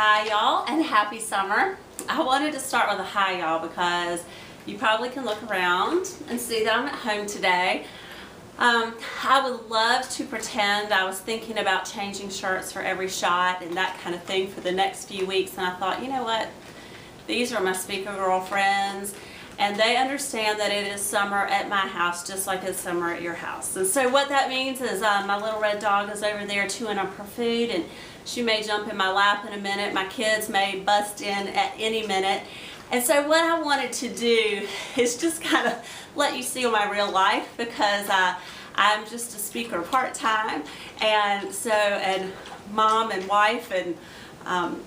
Hi y'all, and happy summer. I wanted to start with a hi y'all because you probably can look around and see that I'm at home today. I would love to pretend I was thinking about changing shirts for every shot and that kind of thing for the next few weeks, and I thought, you know what, these are my speaker girlfriends and they understand that it is summer at my house just like it's summer at your house. And so what that means is my little red dog is over there chewing up her food, and she may jump in my lap in a minute. My kids may bust in at any minute. And so what I wanted to do is just kind of let you see my real life, because I'm just a speaker part-time, and mom and wife and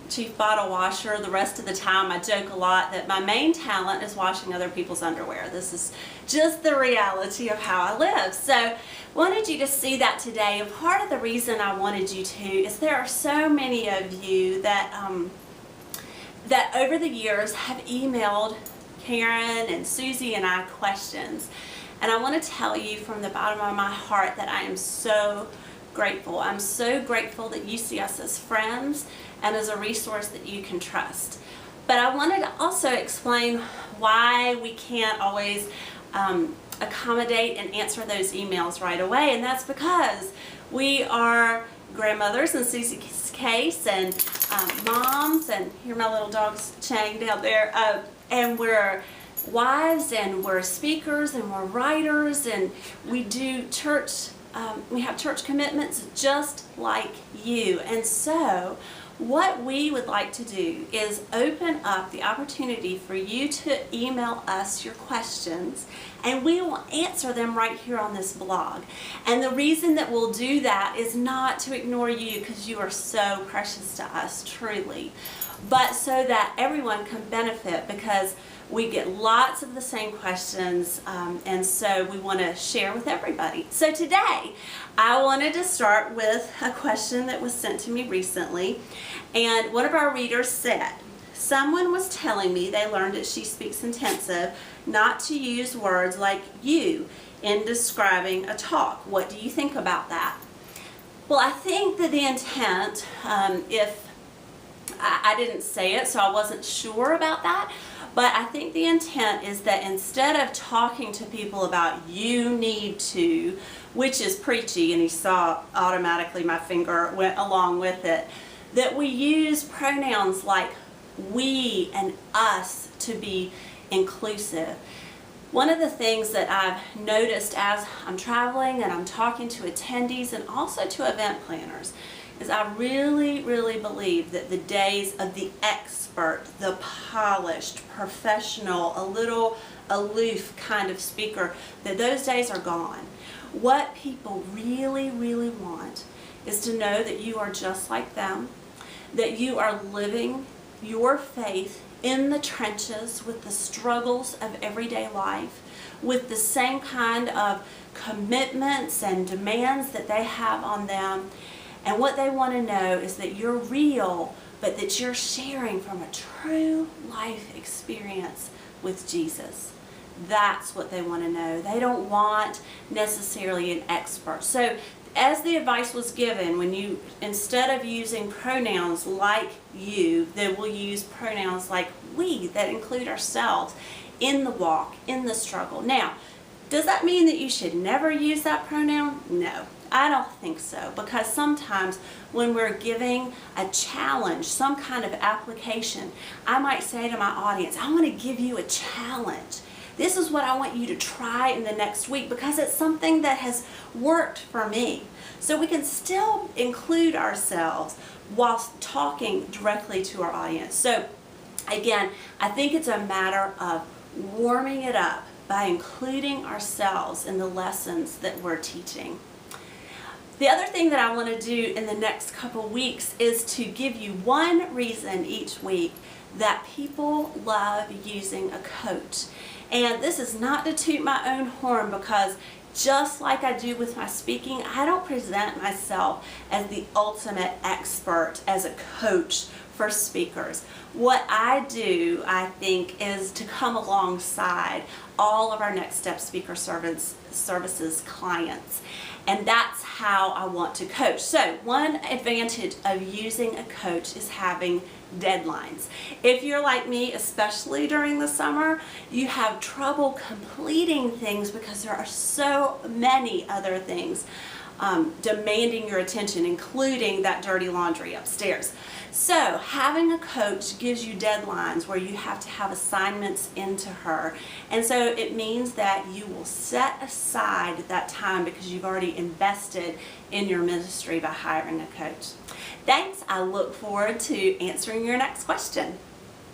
chief bottle washer the rest of the time. I joke a lot that my main talent is washing other people's underwear. This is just the reality of how I live. So wanted you to see that today, and part of the reason I wanted you to is there are so many of you that that over the years have emailed Karen and Susie and I questions, and I want to tell you from the bottom of my heart that I am so grateful. I'm so grateful that you see us as friends and as a resource that you can trust. But I wanted to also explain why we can't always accommodate and answer those emails right away, and that's because we are grandmothers in Susie's case, and moms, and here my little dog's chained down there, and we're wives, and we're speakers, and we're writers, and we do church, we have church commitments just like you. And so what we would like to do is open up the opportunity for you to email us your questions, and we will answer them right here on this blog. And the reason that we'll do that is not to ignore you, because you are so precious to us, truly, but so that everyone can benefit, because we get lots of the same questions, and so we want to share with everybody. So today I wanted to start with a question that was sent to me recently, and one of our readers said, someone was telling me they learned at She Speaks Intensive not to use words like you in describing a talk. What do you think about that? Well, I think that the intent, if I didn't say it, so I wasn't sure about that, but I think the intent is that instead of talking to people about you need to, which is preachy, and you saw automatically my finger went along with it, that we use pronouns like we and us to be inclusive. One of the things that I've noticed as I'm traveling and I'm talking to attendees and also to event planners is I really believe that the days of the expert, the polished, professional, a little aloof kind of speaker, that those days are gone. What people really want is to know that you are just like them, that you are living your faith in the trenches with the struggles of everyday life, with the same kind of commitments and demands that they have on them. And what they want to know is that you're real, but that you're sharing from a true life experience with Jesus. That's what they want to know. They don't want necessarily an expert. So as the advice was given, when you, instead of using pronouns like you, then we'll use pronouns like we, that include ourselves in the walk, in the struggle. Now, does that mean that you should never use that pronoun? No, I don't think so, because sometimes when we're giving a challenge, some kind of application, I might say to my audience, I want to give you a challenge. This is what I want you to try in the next week, because it's something that has worked for me. So we can still include ourselves whilst talking directly to our audience. So again, I think it's a matter of warming it up by including ourselves in the lessons that we're teaching. The other thing that I want to do in the next couple weeks is to give you one reason each week that people love using a coach. And this is not to toot my own horn, because just like I do with my speaking, I don't present myself as the ultimate expert, as a coach for speakers. What I do, I think, is to come alongside all of our Next Step Speaker Services clients. And that's how I want to coach. So one advantage of using a coach is having deadlines. If you're like me, especially during the summer, you have trouble completing things because there are so many other things demanding your attention, including that dirty laundry upstairs. So having a coach gives you deadlines where you have to have assignments into her, and so it means that you will set aside that time because you've already invested in your ministry by hiring a coach. Thanks. I look forward to answering your next question.